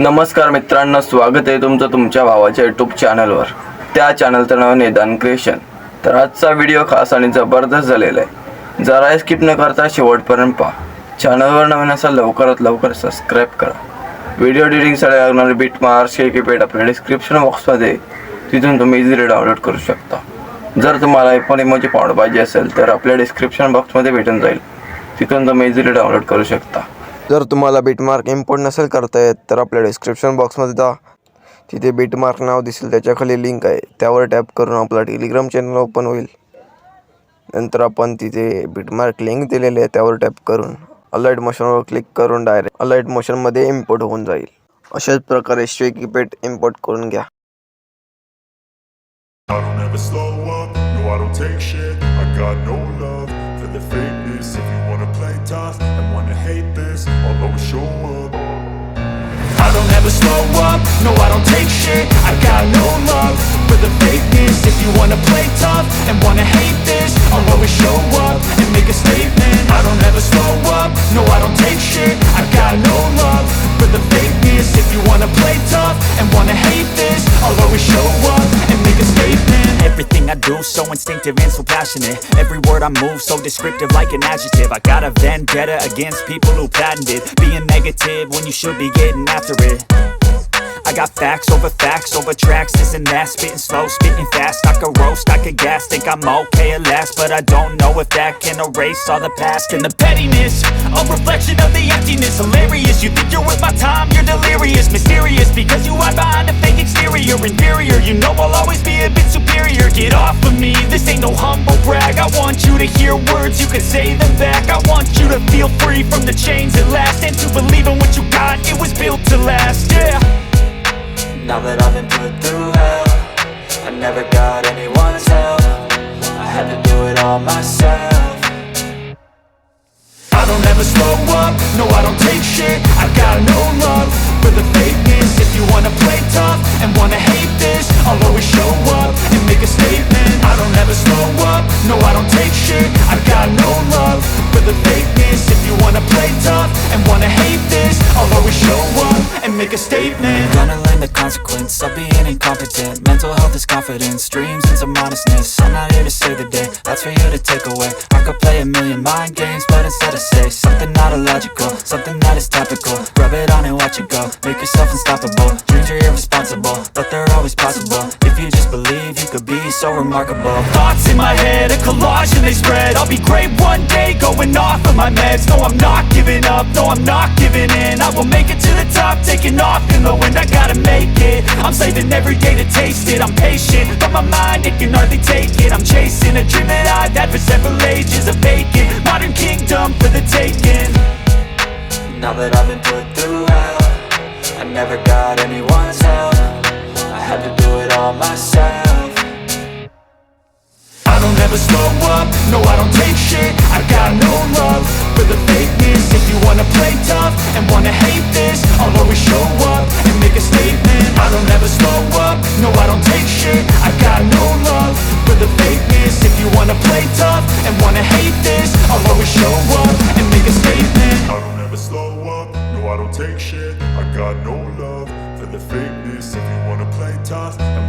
नमस्कार मित्रांनो, स्वागत आहे तुमचं तुमच्या भावाच्या यूट्यूब चॅनलवर। त्या चॅनलचं नाव नेधांत क्रिएशन। तर आजचा व्हिडिओ खास आणि जबरदस्त झालेला आहे, जरा स्किप न करता शेवटपर्यंत पहा। चॅनलवर नवीन असाल लवकरात लवकर सबस्क्राइब करा। व्हिडिओ एडिटिंगसाठी लागणारे बिट मार्क्स हे कीपॅड आपल्या डिस्क्रिप्शन बॉक्समध्ये, तिथून तुम्ही इझिली डाउनलोड करू शकता। जर तुम्हाला पण इमोजी पावडर पाहिजे असेल तर आपल्या डिस्क्रिप्शन बॉक्समध्ये भेटून जाईल, तिथून तुम्ही इझिली डाउनलोड करू शकता। जर तुम्हाला बिटमार्क इम्पोर्ट नसेल करता येत तर आपल्या डिस्क्रिप्शन बॉक्समध्ये जा, तिथे बिटमार्क नाव दिसेल, त्याच्याखाली लिंक आहे, त्यावर टॅप करून आपला टेलिग्राम चॅनल ओपन होईल। नंतर आपण तिथे बिटमार्क लिंक दिलेली आहे, त्यावर टॅप करून अलाइट मोशनवर क्लिक करून डायरेक्ट अलाइट मोशनमध्ये इम्पोर्ट होऊन जाईल। अशाच प्रकारे कीपॅड इम्पोर्ट करून घ्या। I don't ever slow up, no I don't take shit. I got no love for the fakeness. If you wanna play tough and wanna hate this, I'll always show up. I don't ever slow up, no I don't take shit. I got no love for the fakeness. If you wanna play tough and wanna hate this, I'll always show up and make a statement. I don't ever slow up, no I don't take shit. I got no love for the fakeness. If you wanna play tough and wanna hate this, I'll always show up and make a statement. Everything I do so instinctive and so passionate. Every word I move so descriptive like an adjective. I got a vendetta against people who patented being negative when you should be getting after it. I got facts over tracks, this and that. Spitting slow, spitting fast. I could roast, I could gas. Think I'm okay at last, but I don't know if that can erase all the past. And the pettiness, a reflection of the emptiness. Hilarious, you think you're worth my time, you're delirious. Mysterious, because you hide behind a fake exterior. Inferior, you know I'll always be a bit superior. Get off of me, this ain't no humble brag. I want you to hear words, you can say them back. I want you to feel free from the chains at last, and to believe in what you got, it was built to last, yeah. Now that I've been put through hell, I never got anyone's help. I had to do it all myself. I don't ever slow up, no I don't take shit. I got no love for the fakeness. If you wanna play tough and wanna hate this, I'll always show up and make a statement. I don't ever slow up, no I don't take shit. I got no love for the fakeness. If you wanna play tough and wanna hate this, I'll always show up and make a statement. Gonna learn the consequence of being incompetent. Mental health is confidence, dreams and some honestness. I'm not here to save the day, that's for you to take away. I could play a million mind games, but instead I say something not illogical, something that is topical. Rub it on and watch it go, make yourself unstoppable. Dreams are irresponsible, but they're always possible. If you just believe, you could be so remarkable. Thoughts in my head, a collage and they spread. I'll be great one day, going off of my meds. No, I'm not giving up, no, I'm not giving in. I will make it to the top, taking off in the wind. I gotta make it, I'm saving every day to taste it. I'm patient, but my mind, it can hardly take it. I'm chasing a dream that I've had for several ages. A vacant, modern kingdom for the taking. Now that I've been put through hell, I never got anyone's help. I had to do it all myself. I don't ever slow up, no I don't take shit. I got no love for the fakeness. If you wanna play tough and wanna hate this, I'll always show up and make a statement. I don't ever slow up, no I don't take shit. I got no love for the fakeness. If you wanna play tough and wanna hate this, I'll always show up and make a statement. I don't ever slow up, no I don't take shit. I got no love for the fakeness. If you wanna play tough and